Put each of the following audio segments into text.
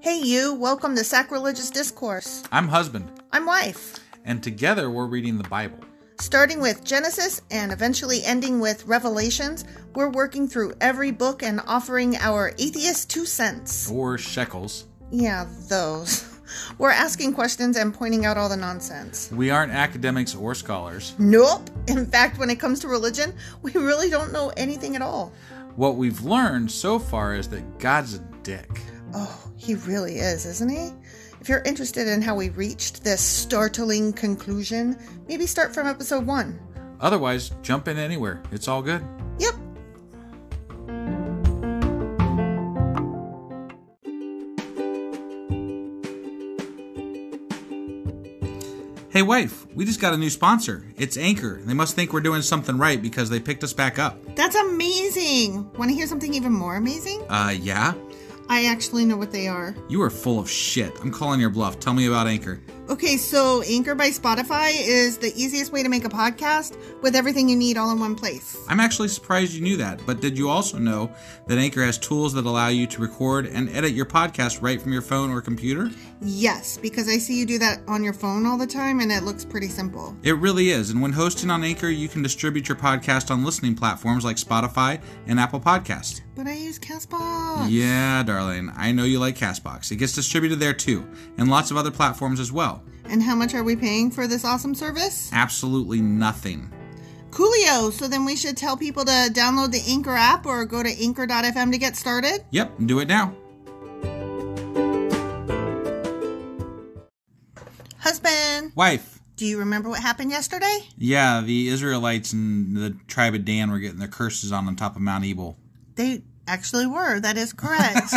Hey you, welcome to Sacrilegious Discourse. I'm husband. I'm wife. And together we're reading the Bible. Starting with Genesis and eventually ending with Revelations, we're working through every book and offering our atheist 2 cents. Or shekels. Yeah, those. We're asking questions and pointing out all the nonsense. We aren't academics or scholars. Nope. In fact, when it comes to religion, we really don't know anything at all. What we've learned so far is that God's a dick. Oh, he really is, isn't he? If you're interested in how we reached this startling conclusion, maybe start from episode 1. Otherwise, jump in anywhere. It's all good. Yep. Hey wife, we just got a new sponsor. It's Anchor. They must think we're doing something right because they picked us back up. That's amazing. Want to hear something even more amazing? Yeah? I actually know what they are. You are full of shit. I'm calling your bluff. Tell me about Anchor. Okay, so Anchor by Spotify is the easiest way to make a podcast with everything you need all in one place. I'm actually surprised you knew that, but did you also know that Anchor has tools that allow you to record and edit your podcast right from your phone or computer? Yes, because I see you do that on your phone all the time and it looks pretty simple. It really is, and when hosting on Anchor, you can distribute your podcast on listening platforms like Spotify and Apple Podcasts. But I use CastBox. Yeah, darling, I know you like CastBox. It gets distributed there too, and lots of other platforms as well. And how much are we paying for this awesome service? Absolutely nothing. Coolio, so then we should tell people to download the Anchor app or go to anchor.fm to get started? Yep, do it now. Husband. Wife. Do you remember what happened yesterday? Yeah, the Israelites and the tribe of Dan were getting their curses on top of Mount Ebal. They actually were. That is correct.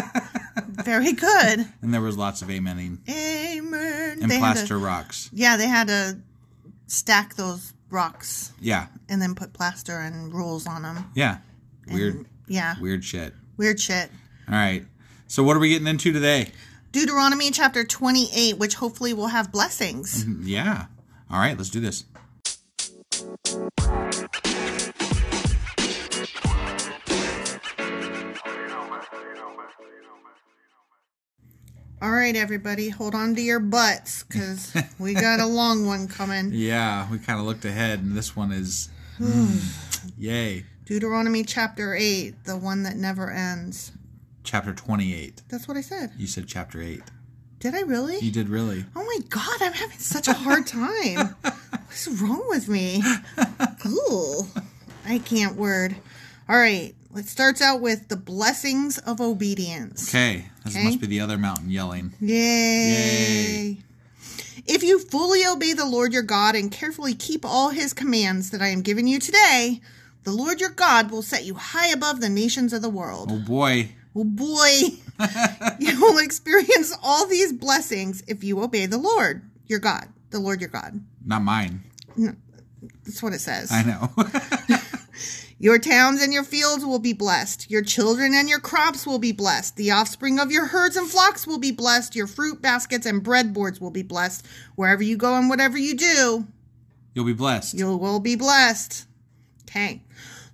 Very good. And there was lots of amening. Amen. And plaster rocks. Yeah, they had to stack those rocks. Yeah. And then put plaster and rules on them. Yeah. Weird. And, yeah. Weird shit. Weird shit. All right. So what are we getting into today? Deuteronomy chapter 28, which hopefully will have blessings. Yeah. All right, let's do this. All right, everybody, hold on to your butts, because we got a long one coming. Yeah, we kind of looked ahead, and this one is, yay. Deuteronomy chapter 8, the one that never ends. Chapter 28. That's what I said. You said chapter 8. Did I really? You did really. Oh my God, I'm having such a hard time. What's wrong with me? Ooh, I can't word. All right, it starts out with the blessings of obedience. Okay, this must be the other mountain yelling. Yay. If you fully obey the Lord your God and carefully keep all his commands that I am giving you today, the Lord your God will set you high above the nations of the world. Oh boy. Oh boy. You will experience all these blessings if you obey the Lord your God. The Lord your God. Not mine. No, that's what it says. I know. Your towns and your fields will be blessed. Your children and your crops will be blessed. The offspring of your herds and flocks will be blessed. Your fruit baskets and breadboards will be blessed. Wherever you go and whatever you do, you'll be blessed. You will be blessed. Okay.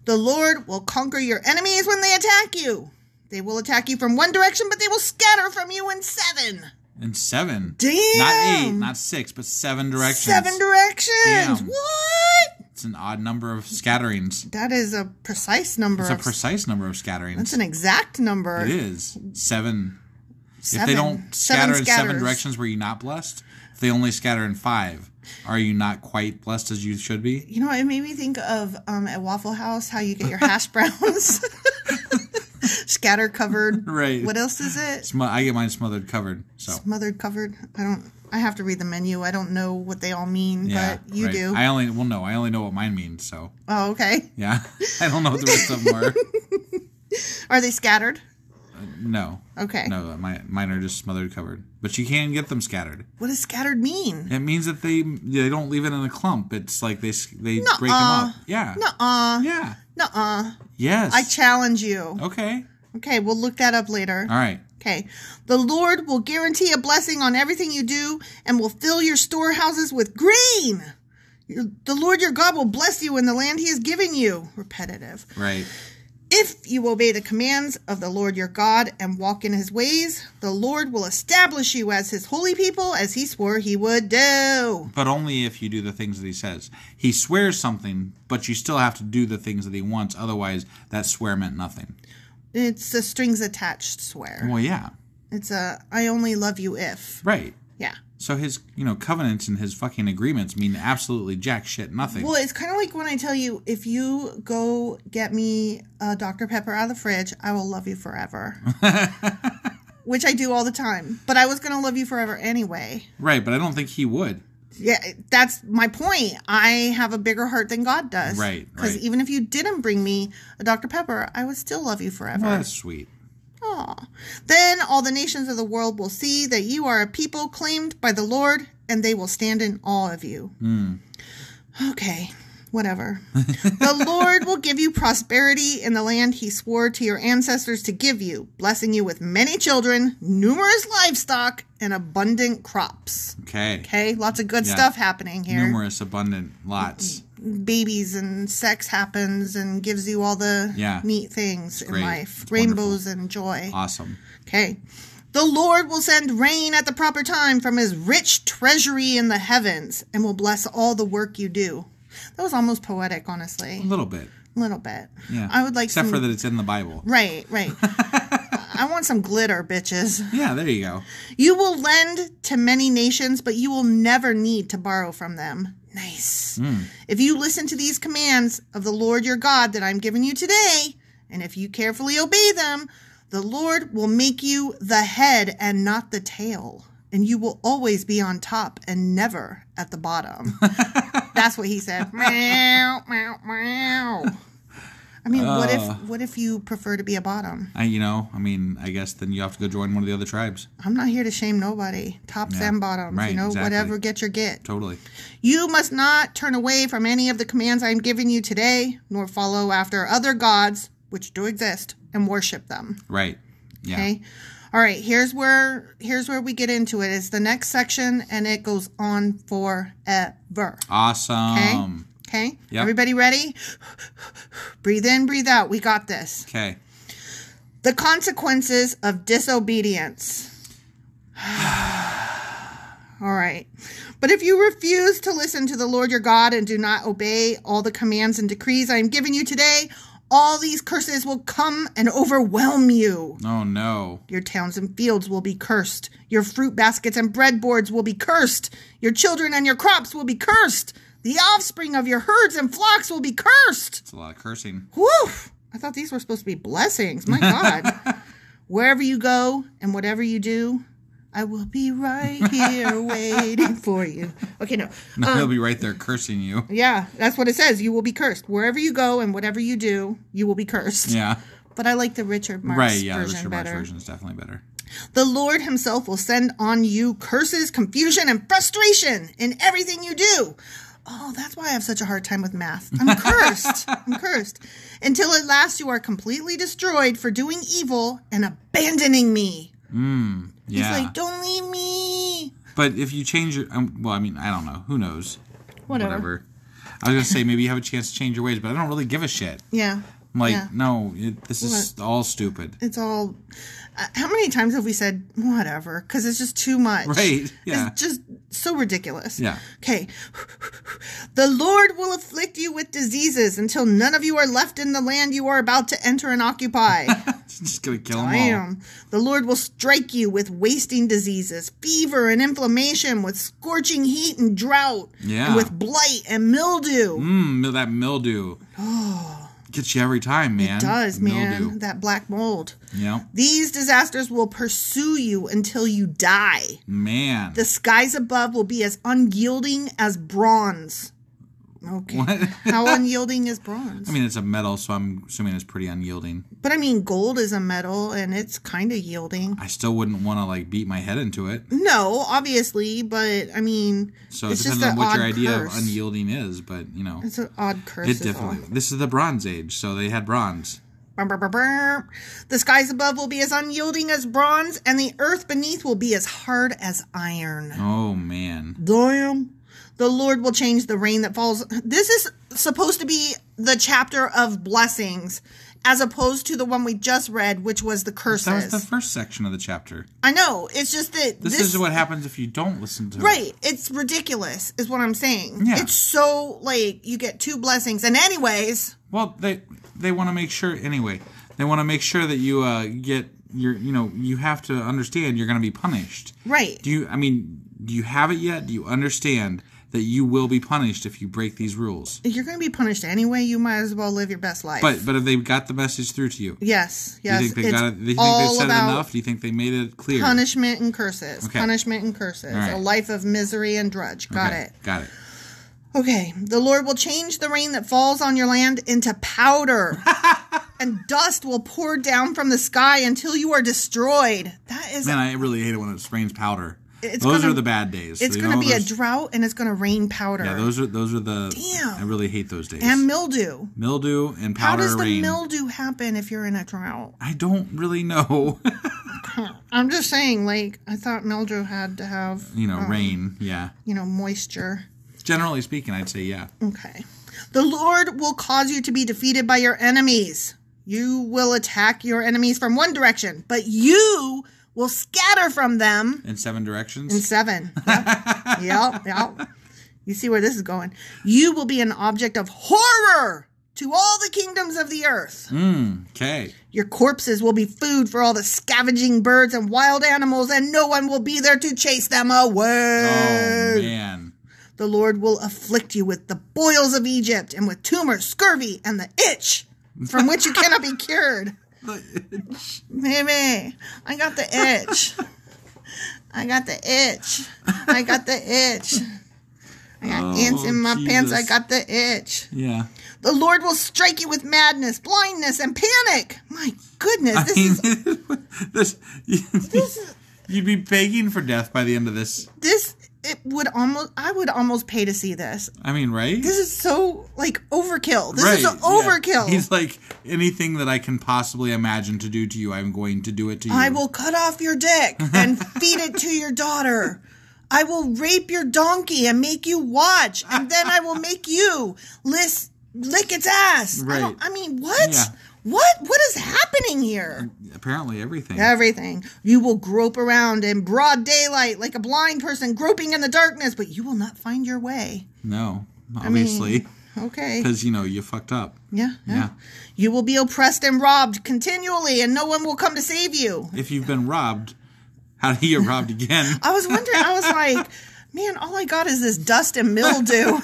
The Lord will conquer your enemies when they attack you. They will attack you from one direction, but they will scatter from you in 7. In 7? Damn. Not 8, not 6, but 7 directions. 7 directions. Damn. What? It's an odd number of scatterings. That is a precise number. It's a precise number of scatterings. That's an exact number. It is. 7. 7. If they don't scatter in 7 scatters. directions, were you not blessed? If they only scatter in 5, are you not quite blessed as you should be? You know, it made me think of at Waffle House how you get your hash browns. Scatter covered. Right. What else is it? I get mine smothered covered. So smothered covered. I have to read the menu. I don't know what they all mean, but you do. I only know what mine means, so. Oh, okay. Yeah. I don't know what the rest of them are. Are they scattered? No. Okay. No, mine are just smothered covered. But you can get them scattered. What does scattered mean? It means that they don't leave it in a clump. It's like they break them up. Yeah. Nuh-uh. Yeah. Nuh-uh. Yes. I challenge you. Okay. Okay, we'll look that up later. All right. Okay. The Lord will guarantee a blessing on everything you do and will fill your storehouses with grain. The Lord your God will bless you in the land he is giving you. Repetitive. Right. If you obey the commands of the Lord your God and walk in his ways, the Lord will establish you as his holy people, as he swore he would do. But only if you do the things that he says. He swears something, but you still have to do the things that he wants. Otherwise, that swear meant nothing. It's a strings attached swear. Well, yeah. It's a, I only love you if. Right. Yeah. So his, covenants and his fucking agreements mean absolutely jack shit nothing. Well, it's kind of like when I tell you, if you go get me a Dr. Pepper out of the fridge, I will love you forever. Which I do all the time. But I was going to love you forever anyway. Right, but I don't think he would. Yeah, that's my point. I have a bigger heart than God does. Right, Because right. even if you didn't bring me a Dr. Pepper, I would still love you forever. Well, that's sweet. Aw. Then all the nations of the world will see that you are a people claimed by the Lord, and they will stand in awe of you. Okay, whatever. The Lord will give you prosperity in the land he swore to your ancestors to give you, blessing you with many children, numerous livestock, and abundant crops. Okay, lots of good stuff happening here. Numerous, abundant, lots. Babies and sex happens and gives you all the neat things in life. It's rainbows wonderful. and joy. Awesome. Okay. The Lord will send rain at the proper time from his rich treasury in the heavens and will bless all the work you do. That was almost poetic, honestly. A little bit. A little bit. Yeah. I would like Except for that it's in the Bible. Right. I want some glitter, bitches. Yeah, there you go. You will lend to many nations, but you will never need to borrow from them. Nice. If you listen to these commands of the Lord your God that I'm giving you today, and if you carefully obey them, the Lord will make you the head and not the tail. And you will always be on top and never at the bottom. That's what he said. Meow, meow, meow. I mean, what if you prefer to be a bottom? I guess then you have to go join one of the other tribes. I'm not here to shame nobody. Tops and bottoms, right, exactly. Whatever get your get. Totally. You must not turn away from any of the commands I'm giving you today, nor follow after other gods, which do exist, and worship them. Right. Yeah. Okay. All right. Here's where we get into it. It's the next section, and it goes on forever. Awesome. Okay. Yep. Everybody ready? Breathe in, breathe out. We got this. Okay. The consequences of disobedience. All right. But if you refuse to listen to the Lord your God and do not obey all the commands and decrees I am giving you today, all these curses will come and overwhelm you. Oh, no. Your towns and fields will be cursed. Your fruit baskets and breadboards will be cursed. Your children and your crops will be cursed. The offspring of your herds and flocks will be cursed. It's a lot of cursing. Whew! I thought these were supposed to be blessings. My God. Wherever you go and whatever you do, I will be right here waiting for you. Okay, no. He'll be right there cursing you. Yeah, that's what it says. You will be cursed. Wherever you go and whatever you do, you will be cursed. Yeah. But I like the Richard Marx version better. The Richard Marx version is definitely better. The Lord himself will send on you curses, confusion, and frustration in everything you do. Oh, that's why I have such a hard time with math. I'm cursed. I'm cursed. Until at last you are completely destroyed for doing evil and abandoning me. Yeah. He's like, don't leave me. But if you change your... I don't know. Who knows? Whatever. I was going to say, maybe you have a chance to change your ways, but I don't really give a shit. Yeah. I'm like, no, this is all stupid. It's all... how many times have we said, whatever? Because it's just too much. Right, yeah. It's just so ridiculous. Yeah. Okay. The Lord will afflict you with diseases until none of you are left in the land you are about to enter and occupy. It's just going to kill them all. The Lord will strike you with wasting diseases, fever and inflammation, with scorching heat and drought, and with blight and mildew. That mildew. Oh. Gets you every time, man. It does, man. That black mold. Yeah. These disasters will pursue you until you die. Man. The skies above will be as unyielding as bronze. Okay. What? How unyielding is bronze? I mean, it's a metal, so I'm assuming it's pretty unyielding. But I mean, gold is a metal, and it's kind of yielding. I still wouldn't want to, beat my head into it. No, obviously, but I mean, so it's it depends just on what your idea curse. of unyielding is, but, It's an odd curse. It definitely... This is the Bronze Age, so they had bronze. The skies above will be as unyielding as bronze, and the earth beneath will be as hard as iron. Oh, man. Damn. The Lord will change the rain that falls. This is supposed to be the chapter of blessings. as opposed to the one we just read, which was the curses. That was the first section of the chapter. I know. It's just that this is what happens if you don't listen to it. Right. It's ridiculous, is what I'm saying. Yeah. It's so, like, you get 2 blessings. And anyways... Well, they want to make sure, anyway, they want to make sure that you get your, you have to understand you're going to be punished. Right. Do you have it yet? Do you understand that you will be punished if you break these rules? If you're going to be punished anyway, you might as well live your best life. But have they got the message through to you? Yes. Do you think they got it? Do you think they've said it enough? Do you think they made it clear? Punishment and curses. Okay. Punishment and curses. Right. A life of misery and drudge. Got it. Got it. Okay. The Lord will change the rain that falls on your land into powder. And dust will pour down from the sky until you are destroyed. That is... Man, I really hate it when it rains powder. Those those are the bad days. It's going to be a drought, and it's going to rain powder. Yeah, those are the... Damn. I really hate those days. And mildew. Mildew and powder rain. How does the mildew happen if you're in a drought? I don't really know. I'm just saying, like, I thought mildew had to have... rain, yeah. Moisture. Generally speaking, I'd say yeah. Okay. The Lord will cause you to be defeated by your enemies. You will attack your enemies from one direction, but you... will scatter from them. In 7 directions? In 7. Yep. Yep. You see where this is going. You will be an object of horror to all the kingdoms of the earth. Okay. Your corpses will be food for all the scavenging birds and wild animals, and no one will be there to chase them away. Oh, man. The Lord will afflict you with the boils of Egypt and with tumors, scurvy, and the itch from which you cannot be cured. Baby, I got the itch. I got the itch. I got the itch. I got ants in my pants. I got the itch. Yeah. The Lord will strike you with madness, blindness, and panic. My goodness, you'd be begging for death by the end of this. I would almost pay to see this. I mean, right? This is so, like, overkill. This is overkill. Yeah. He's like, anything that I can possibly imagine to do to you, I'm going to do it to you. I will cut off your dick and feed it to your daughter. I will rape your donkey and make you watch. And then I will make you lick its ass. Right. I mean, what? Yeah. What is happening here? Apparently everything. Everything. You will grope around in broad daylight like a blind person groping in the darkness, but you will not find your way. No, obviously. Okay. Because, you fucked up. Yeah. You will be oppressed and robbed continually, and no one will come to save you. If you've been robbed, how do you get robbed again? I was wondering, I was like, man, all I got is this dust and mildew.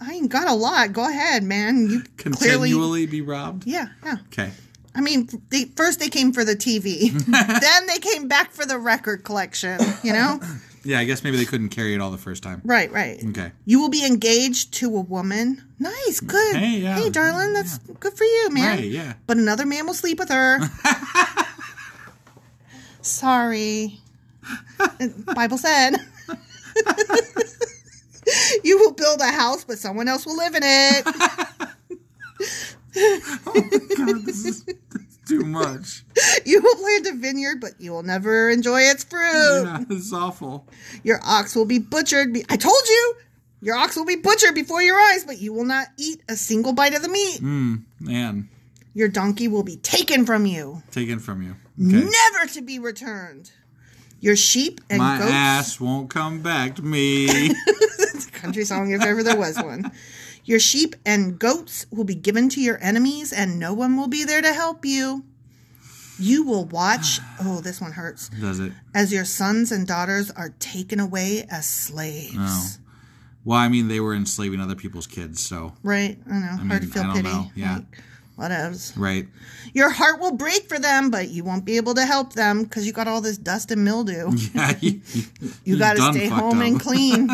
I ain't got a lot. Go ahead, man. You continually be robbed? Yeah. Okay. I mean, first they came for the TV. Then they came back for the record collection, Yeah, I guess maybe they couldn't carry it all the first time. Right. Okay. You will be engaged to a woman. Nice, good. Hey, darling, that's good for you, man. Right, yeah. But another man will sleep with her. Sorry. Bible said. You will build a house, but someone else will live in it. Oh my God, this is too much. You will plant a vineyard, but you will never enjoy its fruit. Yeah, this is awful. Your ox will be butchered. I told you! Your ox will be butchered before your eyes, but you will not eat a single bite of the meat. Man. Your donkey will be taken from you. Taken from you. Okay. Never to be returned. Your sheep and goats... My ass won't come back to me. That's a country song if ever there was one. Your sheep and goats will be given to your enemies, and no one will be there to help you. You will watch... Oh, this one hurts. Does it? As your sons and daughters are taken away as slaves. Oh. Well, I mean, they were enslaving other people's kids, so... Right. I know. Hard to feel pity. Know. Yeah. Like, whatevs. Right. Your heart will break for them, but you won't be able to help them because you got all this dust and mildew. Yeah. You got to stay home and clean.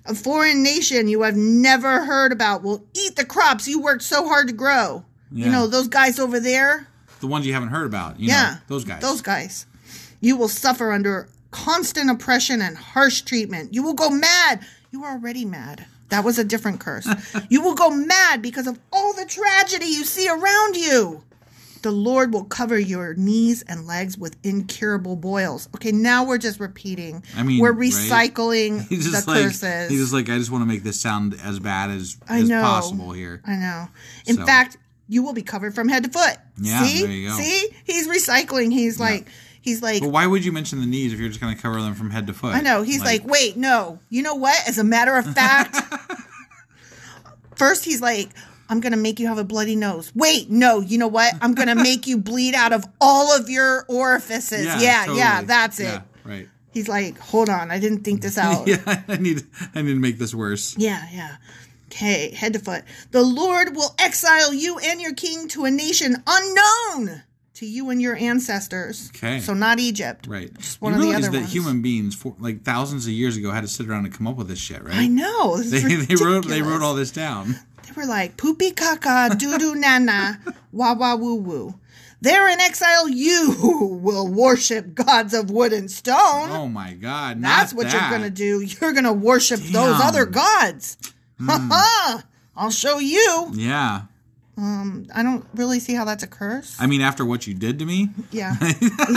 A foreign nation you have never heard about will eat the crops you worked so hard to grow. Yeah. Those guys over there... The ones you haven't heard about. Those guys. Those guys. You will suffer under constant oppression and harsh treatment. You will go mad. You are already mad. That was a different curse. You will go mad because of all the tragedy you see around you. The Lord will cover your knees and legs with incurable boils. Okay, now we're just repeating. We're recycling the curses. He's just like, I just want to make this sound as bad as possible here. I know. In fact, You will be covered from head to foot. Yeah, See? there you go. See? He's recycling. He's like, But why would you mention the knees if you're just going to cover them from head to foot? I know. He's like, wait, no. You know what? As a matter of fact, first he's like, I'm going to make you have a bloody nose. Wait, no. You know what? I'm going to make you bleed out of all of your orifices. Yeah, totally. That's it. Yeah, right. He's like, hold on. I didn't think this out. Yeah, I need to make this worse. Yeah. Okay, head to foot. The Lord will exile you and your king to a nation unknown to you and your ancestors. Okay. So not Egypt. Right. Just one of the other that ones. Human beings, thousands of years ago, had to sit around and come up with this shit, right? I know. They wrote all this down. They were like, poopy caca, doo-doo nana, wah wah woo woo. There in exile, you will worship gods of wood and stone. Oh my God. That's what you're going to do. You're going to worship those other gods. Ha-ha! I'll show you. Yeah. I don't really see how that's a curse. I mean, after what you did to me? Yeah.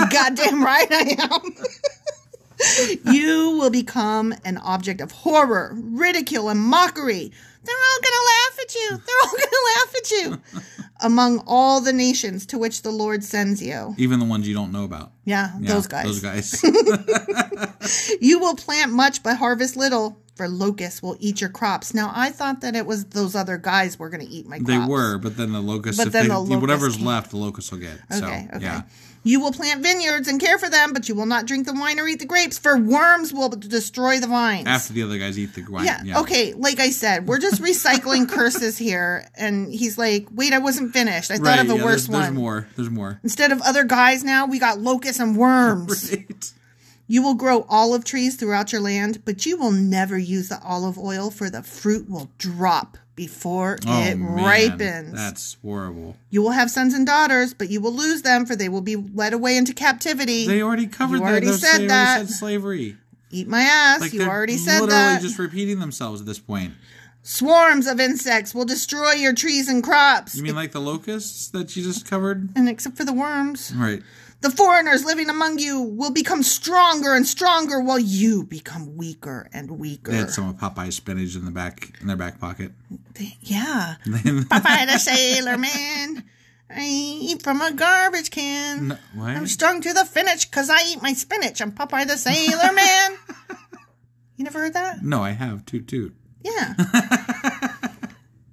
Goddamn right I am. You will become an object of horror, ridicule, and mockery. They're all going to laugh at you. Among all the nations to which the Lord sends you. Even the ones you don't know about. Yeah, those guys. You will plant much but harvest little, for locusts will eat your crops. Now, I thought that it was those other guys were going to eat my crops. They were, but then the locusts, whatever's left, the locusts will get. Okay. Yeah. You will plant vineyards and care for them, but you will not drink the wine or eat the grapes, for worms will destroy the vines. After the other guys eat the wine. Yeah. Okay, like I said, we're just recycling curses here. And he's like, wait, I wasn't finished. I thought of a worse one. There's more. Instead of other guys now, we got locusts and worms. Right. You will grow olive trees throughout your land, but you will never use the olive oil, for the fruit will drop before it ripens. That's horrible. You will have sons and daughters, but you will lose them, for they will be led away into captivity. They already covered that. Already said that. Already said slavery. Eat my ass. You already said that. Literally just repeating themselves at this point. Swarms of insects will destroy your trees and crops. You mean like the locusts that you just covered? And except for the worms. Right. The foreigners living among you will become stronger and stronger, while you become weaker and weaker. They had some of Popeye's spinach in their back pocket. Yeah. Popeye the Sailor Man. I eat from a garbage can. No, what? I'm strung to the finish because I eat my spinach. I'm Popeye the Sailor Man. You never heard that? No, I have. Toot toot. Yeah.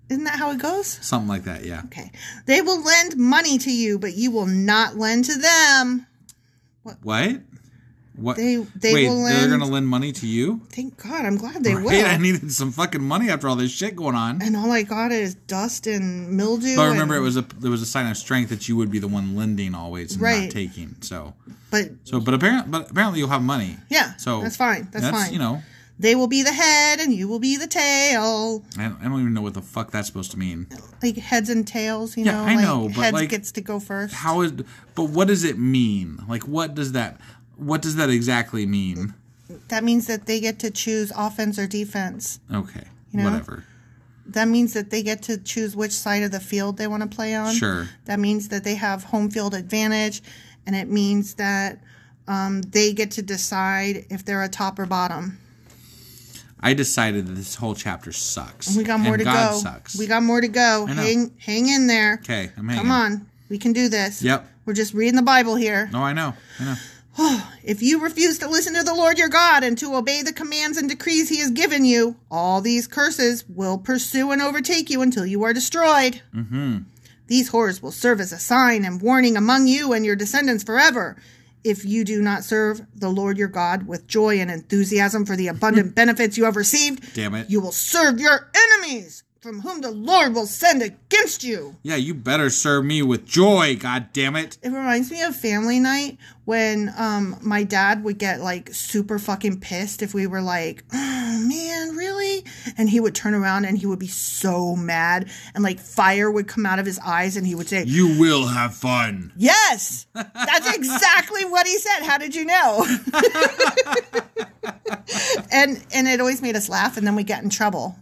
Isn't that how it goes? Something like that, yeah. Okay. They will lend money to you, but you will not lend to them. What? What? They will lend. They're going to lend money to you? Thank God. I'm glad they will. I needed some fucking money after all this shit going on. And all I got is dust and mildew. But remember, there was a sign of strength that you would be the one lending always and not taking. But apparently you'll have money. Yeah. So that's fine. That's fine. You know. They will be the head and you will be the tail. I don't even know what the fuck that's supposed to mean. Like heads and tails, you know? I know, but heads like, gets to go first. But what does it mean? Like, what does that exactly mean? That means that they get to choose offense or defense. Okay. You know? Whatever. That means that they get to choose which side of the field they want to play on. Sure. That means that they have home field advantage, and it means that they get to decide if they're a top or bottom. I decided that this whole chapter sucks. We got more to God go. Sucks. We got more to go. Hang in there. Okay, I'm hanging. Come on. We can do this. Yep. We're just reading the Bible here. No, I know. If you refuse to listen to the Lord your God and to obey the commands and decrees he has given you, all these curses will pursue and overtake you until you are destroyed. Mm-hmm. These horrors will serve as a sign and warning among you and your descendants forever. If you do not serve the Lord your God with joy and enthusiasm for the abundant benefits you have received, damn it, you will serve your enemies, from whom the Lord will send against you. Yeah, you better serve me with joy, god damn it. It reminds me of family night when my dad would get like super fucking pissed if we were like, oh man, really? And he would turn around and he would be so mad and like fire would come out of his eyes and he would say, you will have fun. Yes, that's exactly what he said. How did you know? and it always made us laugh, and then we get in trouble.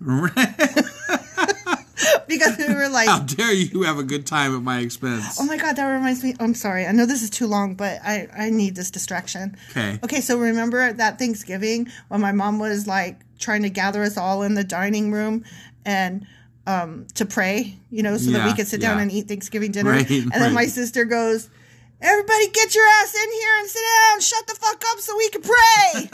Because we were like, how dare you have a good time at my expense. Oh my God, that reminds me. I'm sorry. I know this is too long, but I need this distraction. Okay, so remember that Thanksgiving when my mom was like trying to gather us all in the dining room, and to pray, so that we could sit down and eat Thanksgiving dinner. Right, and then my sister goes, "Everybody get your ass in here and sit down. Shut the fuck up so we can pray."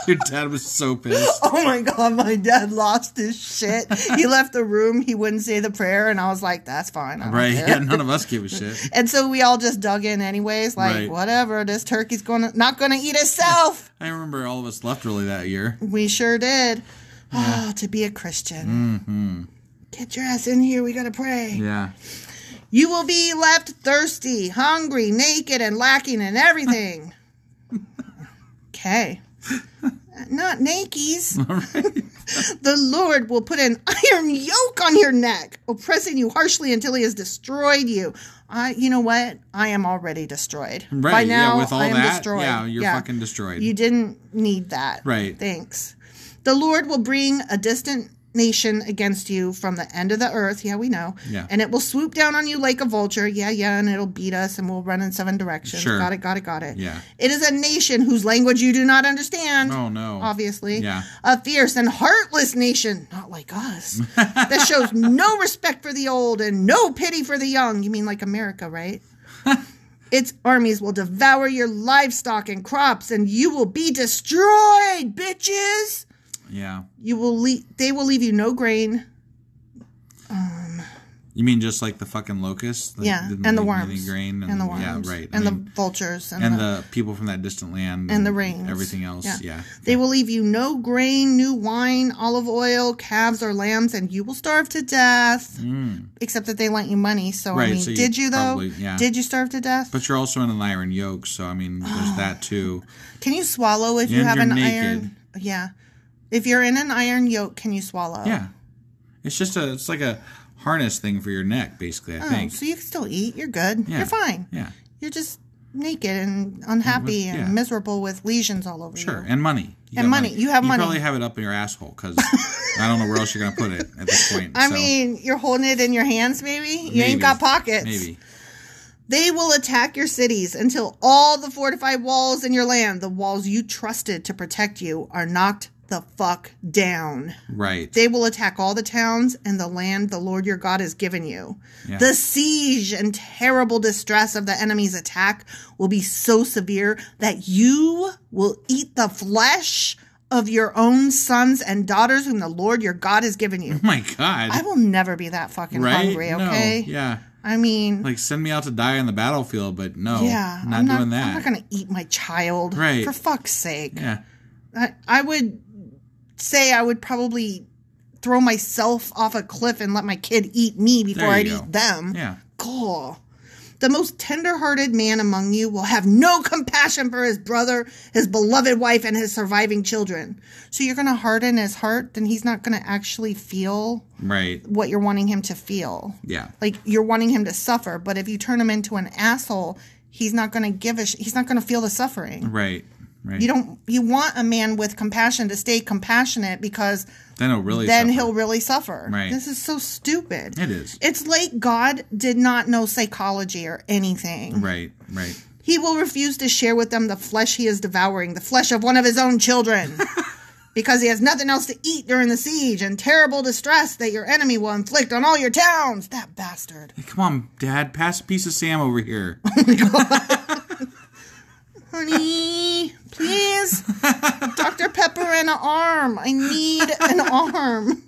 Your dad was so pissed. Oh my God, my dad lost his shit. He left the room. He wouldn't say the prayer. And I was like, that's fine. Right. Yeah, none of us give a shit. And so we all just dug in anyways. Like, whatever. This turkey's not going to eat itself. I remember all of us left early that year. We sure did. Yeah. Oh, to be a Christian. Mm-hmm. Get your ass in here. We got to pray. Yeah. You will be left thirsty, hungry, naked, and lacking in everything. Okay. Not nakies. Right. The Lord will put an iron yoke on your neck, oppressing you harshly until he has destroyed you. You know what? I am already destroyed. Right. By now, with all I am that, destroyed. yeah, you're fucking destroyed. You didn't need that. Right. Thanks. The Lord will bring a distant nation against you from the end of the earth. Yeah, we know. Yeah. And it will swoop down on you like a vulture. Yeah, and it'll beat us and we'll run in 7 directions. Sure. Got it. Yeah. It is a nation whose language you do not understand. Oh, no. Obviously. Yeah. A fierce and heartless nation, not like us, that shows no respect for the old and no pity for the young. You mean like America, right? Its armies will devour your livestock and crops and you will be destroyed, bitches. Yeah. They will leave you no grain. You mean just like the fucking locusts? And the worms. Grain and the worms. Yeah, right. And the vultures. And the people from that distant land. And the rains. Everything else. Yeah. They will leave you no grain, new wine, olive oil, calves or lambs, and you will starve to death. Except that they lent you money. So, right, so did you though? Yeah. Did you starve to death? But you're also in an iron yoke, so there's that too. Can you swallow if you have an iron? Yeah. If you're in an iron yoke, can you swallow? Yeah. It's like a harness thing for your neck, basically, I think. So you can still eat. You're good. Yeah. You're fine. Yeah. You're just naked and unhappy and miserable with lesions all over you. Sure. And money. You have money. You probably have it up in your asshole because I don't know where else you're going to put it at this point. I mean, you're holding it in your hands, maybe? You ain't got pockets. Maybe. They will attack your cities until all the fortified walls in your land, the walls you trusted to protect you, are knocked the fuck down. Right. They will attack all the towns and the land the Lord your God has given you. Yeah. The siege and terrible distress of the enemy's attack will be so severe that you will eat the flesh of your own sons and daughters whom the Lord your God has given you. Oh my God. I will never be that fucking hungry, okay? No. Yeah. I mean... Like, send me out to die on the battlefield, but no. Yeah. I'm not doing that. I'm not going to eat my child. Right. For fuck's sake. Yeah. I would say I would probably throw myself off a cliff and let my kid eat me before I'd eat them. Yeah. Cool. The most tender-hearted man among you will have no compassion for his brother, his beloved wife, and his surviving children. So you're going to harden his heart, then he's not going to actually feel what you're wanting him to feel. Yeah. Like, you're wanting him to suffer, but if you turn him into an asshole, he's not going to he's not going to feel the suffering. Right. Right. You want a man with compassion to stay compassionate because then he'll really suffer. Right. This is so stupid. It is. It's like God did not know psychology or anything. Right. He will refuse to share with them the flesh he is devouring, the flesh of one of his own children, because he has nothing else to eat during the siege and terrible distress that your enemy will inflict on all your towns. That bastard. Hey, come on, Dad. Pass a piece of Sam over here. Oh my God. Honey, please. Dr. Pepper and an arm. I need an arm.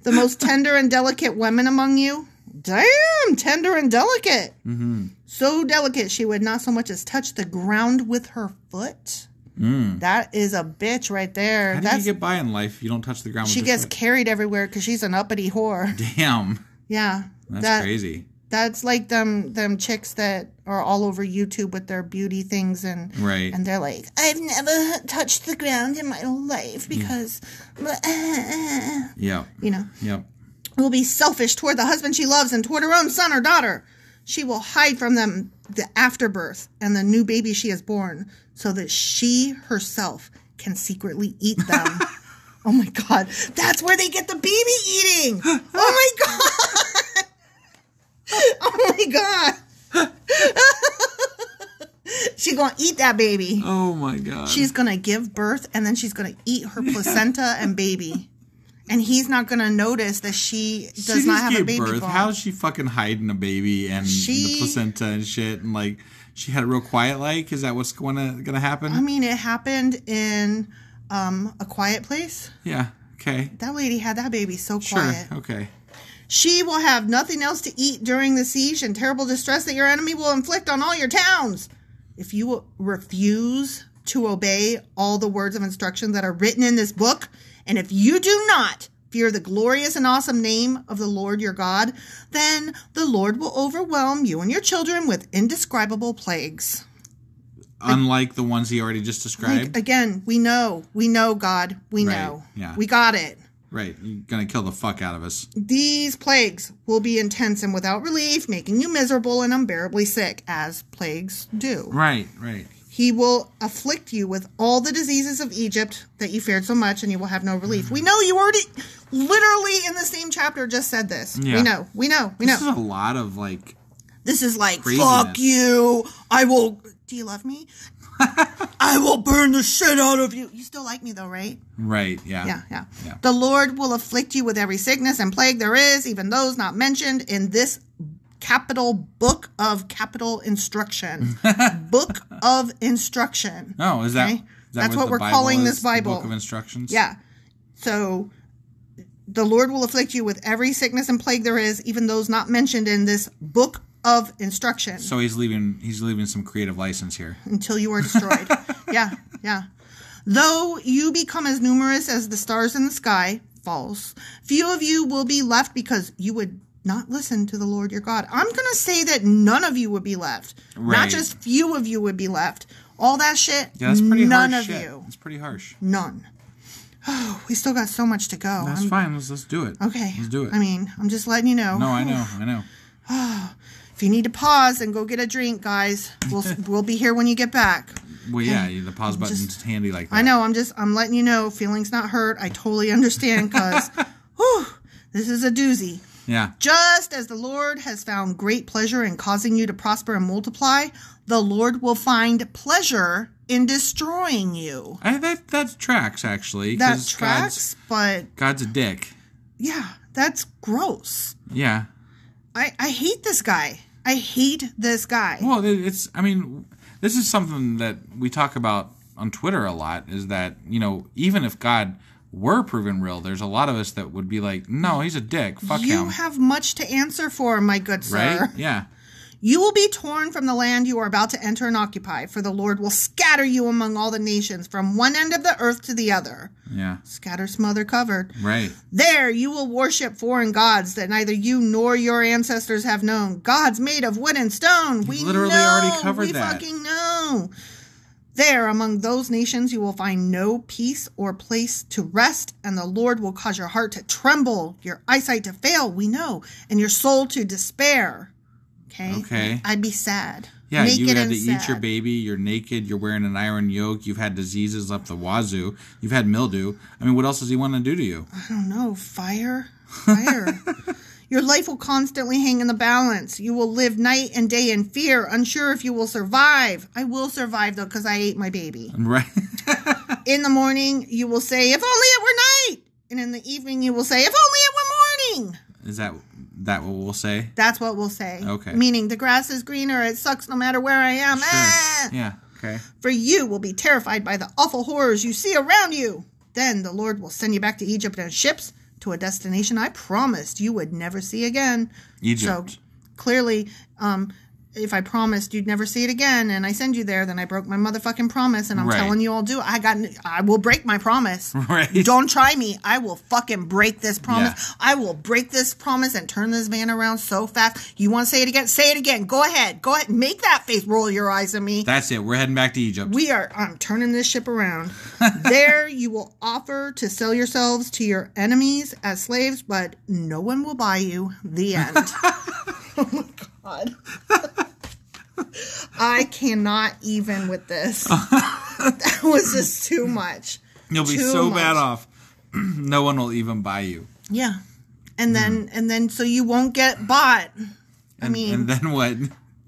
The most tender and delicate women among you. Damn, tender and delicate. Mm-hmm. So delicate she would not so much as touch the ground with her foot. That is a bitch right there. How do you get by in life if you don't touch the ground with your foot? She gets carried everywhere because she's an uppity whore. Damn. Yeah. That's crazy. That's like them chicks that are all over YouTube with their beauty things and they're like, I've never touched the ground in my life because Yeah. You know. Yep. Will be selfish toward the husband she loves and toward her own son or daughter. She will hide from them the afterbirth and the new baby she has born so that she herself can secretly eat them. Oh my God. That's where they get the baby eating. Oh my God. Oh my God. She's going to eat that baby. Oh my God. She's going to give birth and then she's going to eat her placenta and baby. And he's not going to notice that she does not have a baby bump. How is she fucking hiding a baby and the placenta and shit? And like, she had it real quiet. Like, is that what's going to happen? I mean, it happened in A Quiet Place. Yeah. Okay. That lady had that baby so quiet. Sure. Okay. She will have nothing else to eat during the siege and terrible distress that your enemy will inflict on all your towns. If you refuse to obey all the words of instruction that are written in this book, and if you do not fear the glorious and awesome name of the Lord your God, then the Lord will overwhelm you and your children with indescribable plagues. Unlike the ones he already just described? Again, we know, God, we know. Yeah. We got it. Right, you're going to kill the fuck out of us. These plagues will be intense and without relief, making you miserable and unbearably sick, as plagues do. Right. He will afflict you with all the diseases of Egypt that you feared so much, and you will have no relief. We know you already, literally in the same chapter, just said this. Yeah. We know. This is a lot of, like... This is like, craziness. Fuck you. I will... Do you love me? I will burn the shit out of you. You still like me, though, right? Right, yeah. Yeah. The Lord will afflict you with every sickness and plague there is, even those not mentioned in this capital book of capital instruction. Book of instruction. Oh, is that, okay? That's what we're calling this Bible. Book of instructions? Yeah. So the Lord will afflict you with every sickness and plague there is, even those not mentioned in this book of instruction. So he's leaving some creative license here. Until you are destroyed. Yeah. Though you become as numerous as the stars in the sky, false, few of you will be left because you would not listen to the Lord your God. I'm going to say that none of you would be left. Right. Not just few of you would be left. All that shit, yeah, that's pretty none harsh of shit. you. It's pretty harsh. None. Oh, we still got so much to go. That's fine. Let's do it. Okay. Let's do it. I mean, I'm just letting you know. No, I know. If you need to pause and go get a drink, guys, we'll be here when you get back. Well, yeah, the pause button's handy like that. I know. I'm letting you know. Feelings not hurt. I totally understand because, this is a doozy. Yeah. Just as the Lord has found great pleasure in causing you to prosper and multiply, the Lord will find pleasure in destroying you. That tracks, actually. That tracks, but God's a dick. Yeah, that's gross. Yeah. I hate this guy. I hate this guy. Well, this is something that we talk about on Twitter a lot, is that, even if God were proven real, there's a lot of us that would be like, no, he's a dick. Fuck him. You have much to answer for, my good sir. Right? Yeah. You will be torn from the land you are about to enter and occupy, for the Lord will scatter you among all the nations, from one end of the earth to the other. Yeah. Scatter, smother, covered. Right. There you will worship foreign gods that neither you nor your ancestors have known. Gods made of wood and stone. We literally know. Already covered we that. Fucking know. There, among those nations, you will find no peace or place to rest, and the Lord will cause your heart to tremble, your eyesight to fail, we know, and your soul to despair. Okay. I'd be sad. Yeah, naked you had and to sad. Eat your baby. You're naked. You're wearing an iron yoke. You've had diseases up the wazoo. You've had mildew. I mean, what else does he want to do to you? I don't know. Fire. Your life will constantly hang in the balance. You will live night and day in fear, unsure if you will survive. I will survive, though, because I ate my baby. Right. In the morning, you will say, if only it were night. And in the evening, you will say, if only it were morning. Is that what we'll say? That's what we'll say. Okay. Meaning the grass is greener. It sucks no matter where I am. Sure. Ah! Yeah. Okay. For you will be terrified by the awful horrors you see around you. Then the Lord will send you back to Egypt in ships to a destination I promised you would never see again. Egypt. So clearly, if I promised you'd never see it again and I send you there, then I broke my motherfucking promise, and I'm telling you all I will break my promise. Right. Don't try me. I will fucking break this promise. Yeah. I will break this promise and turn this van around so fast. You want to say it again? Say it again. Go ahead. Make that face. Roll your eyes at me. That's it. We're heading back to Egypt. I'm turning this ship around. There you will offer to sell yourselves to your enemies as slaves, but no one will buy you. The end. Oh my God. I cannot even with this. That was just too much. You'll be so bad off. No one will even buy you. Yeah. And then so you won't get bought. And then what?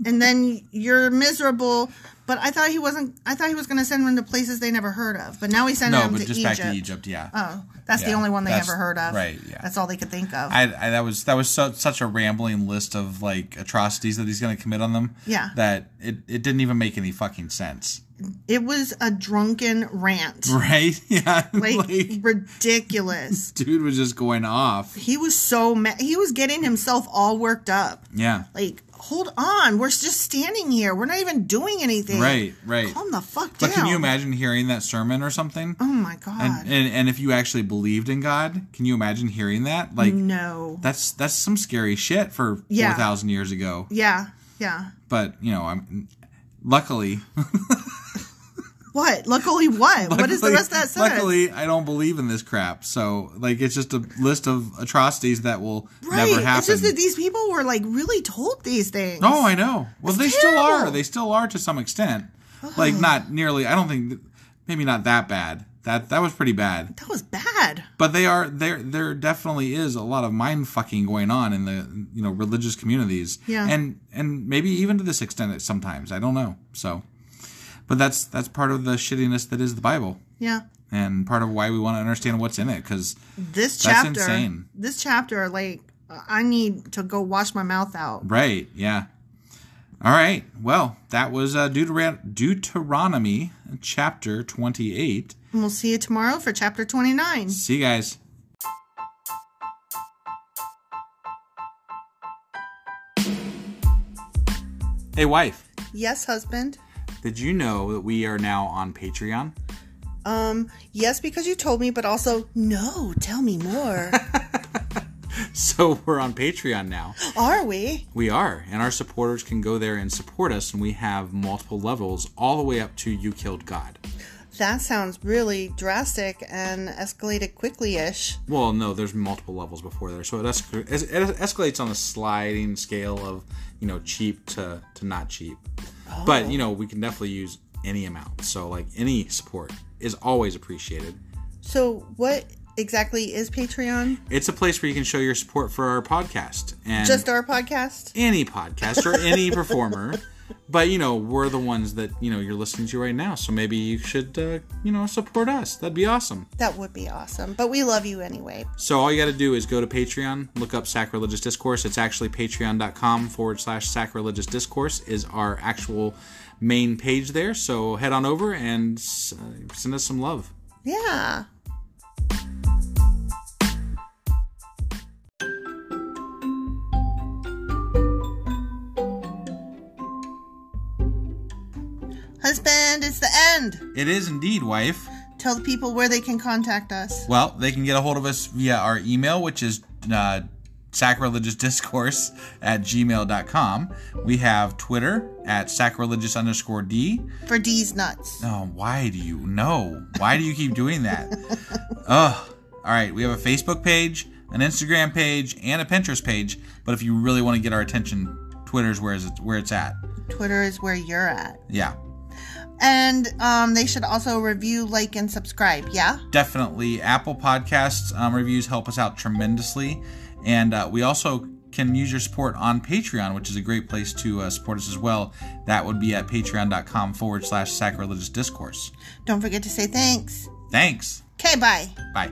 and then you're miserable. But I thought he wasn't. I thought he was going to send them to places they never heard of. But now he's sending them to Egypt. No, but just back to Egypt. Yeah. Oh, that's the only one they ever heard of. Right. Yeah. That's all they could think of. That was such a rambling list of like atrocities that he's going to commit on them. Yeah. That it didn't even make any fucking sense. It was a drunken rant. Right? Yeah. Like ridiculous. Dude was just going off. He was so mad. He was getting himself all worked up. Yeah. Like, hold on. We're just standing here. We're not even doing anything. Right. Calm the fuck down. But can you imagine hearing that sermon or something? Oh, my God. And if you actually believed in God, can you imagine hearing that? Like, no. That's some scary shit for 4,000 years ago. Yeah. But, luckily... What? Luckily what? What is the rest of that sentence? Luckily, I don't believe in this crap. So, it's just a list of atrocities that will never happen. It's just that these people were, really told these things. Oh, I know. Well, it's they terrible. Still are. They still are to some extent. Not nearly. I don't think... Maybe not that bad. That was pretty bad. That was bad. But there definitely is a lot of mind fucking going on in the, religious communities. Yeah. And maybe even to this extent sometimes. I don't know. So... But that's part of the shittiness that is the Bible. Yeah. And part of why we want to understand what's in it, because that's insane. This chapter, I need to go wash my mouth out. Right, yeah. All right, well, that was Deuteronomy chapter 28. And we'll see you tomorrow for chapter 29. See you guys. Hey, wife. Yes, husband. Did you know that we are now on Patreon? Yes, because you told me, but also, no, tell me more. So we're on Patreon now. Are we? We are, and our supporters can go there and support us, and we have multiple levels all the way up to You Killed God. That sounds really drastic and escalated quickly-ish. Well, no, there's multiple levels before there, so it escalates on a sliding scale of, cheap to not cheap. Oh. But, we can definitely use any amount. So, any support is always appreciated. So, what exactly is Patreon? It's a place where you can show your support for our podcast. And just our podcast? Any podcast or any performer. But, we're the ones that, you're listening to right now. So maybe you should, support us. That'd be awesome. That would be awesome. But we love you anyway. So all you got to do is go to Patreon, look up Sacrilegious Discourse. It's actually patreon.com/sacrilegious discourse is our actual main page there. So head on over and send us some love. Yeah. Husband, it's the end. It is indeed, wife. Tell the people where they can contact us. Well, they can get a hold of us via our email, which is sacrilegiousdiscourse@gmail.com. We have Twitter at sacrilegious_D. For D's nuts. Oh, why do you know? Why do you keep doing that? Ugh. All right, we have a Facebook page, an Instagram page, and a Pinterest page. But if you really want to get our attention, Twitter's where it's at. Twitter is where you're at. Yeah. And they should also review, like, and subscribe, yeah? Definitely. Apple Podcasts reviews help us out tremendously. And we also can use your support on Patreon, which is a great place to support us as well. That would be at patreon.com/sacrilegious discourse. Don't forget to say thanks. Thanks. Okay, bye. Bye.